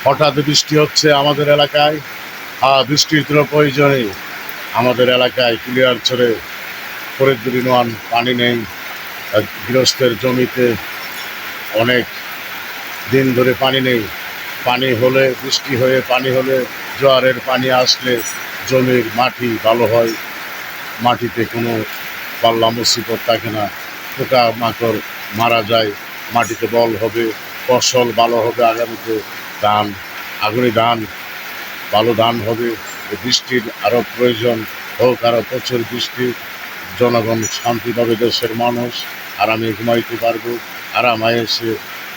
হঠাৎ বৃষ্টি হচ্ছে আমাদের এলাকায়। বৃষ্টির কোনো প্রয়োজনেই আমাদের এলাকায় কুলিয়ারচরে ফরিদপুর ইউনিয়ন পানি নেই। গৃহস্থের জমিতে অনেক দিন ধরে পানি নেই। পানি হলে, বৃষ্টি হয়ে পানি হলে, জোয়ারের পানি আসলে জমির মাটি ভালো হয়, মাটিতে কোনো পাল্লা মুসিবত থাকে না, পোকা মাকড় মারা যায়, মাটিতে বল হবে, ফসল ভালো হবে, আগামীতে ধান, আগুনি ধান, ভালো ধান হবে। বৃষ্টির আরও প্রয়োজন হোক, আরও প্রচুর বৃষ্টি, জনগণ শান্তি পাবে, দেশের মানুষ আরামে ঘুমাইতে পারবে, আরামে এসে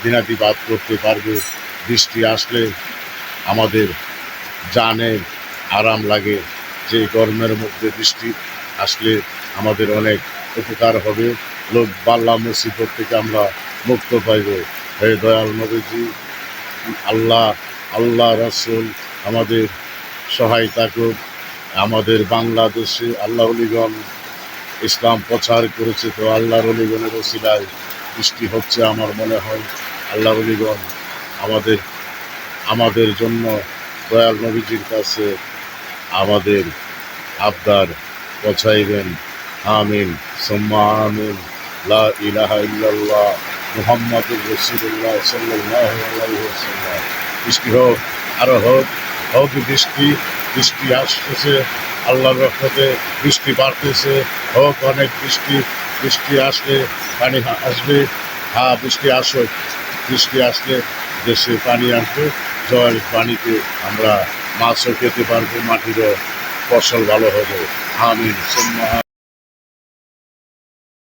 দিনাতিপাত করতে পারবে। বৃষ্টি আসলে আমাদের জানে আরাম লাগে। যে গরমের মধ্যে বৃষ্টি আসলে আমাদের অনেক উপকার হবে, লোক বাল্লা মুসিবত থেকে আমরা মুক্ত পাইব। হে দয়াল নবীজি, আল্লাহ রাসূল আমাদের সহায়তা করুক। আমাদের বাংলাদেশে আল্লাহ ওলিগণ ইসলাম প্রচার করেছে, তো আল্লাহর ওলিগণের ওসিলায় বৃষ্টি হচ্ছে আমার মনে হয়। আল্লাহ ওলিগণ আমাদের জন্য দয়াল নবীজির কাছে আমাদের আবদার পৌঁছাইবেন। আমিন সুম্মা আমিন। লা ইলাহা ইল্লাল্লাহ মুহাম্মাদুর রাসূলুল্লাহ সাল্লাল্লাহু আলাইহি ওয়াসাল্লাম। বৃষ্টি হোক, আরো হোক, হোক বৃষ্টি। বৃষ্টি আসতেছে, আল্লাহর রহমতে বৃষ্টি বাড়তেছে, হোক অনেক বৃষ্টি। বৃষ্টি আসলে পানি আসবে। বৃষ্টি আসুক, বৃষ্টি আসলে দেশে পানি আসবে, জল পানিতে আমরা মাছও খেতে পারবো, মাটিরও ফসল ভালো হবে। আমিন সুম্মা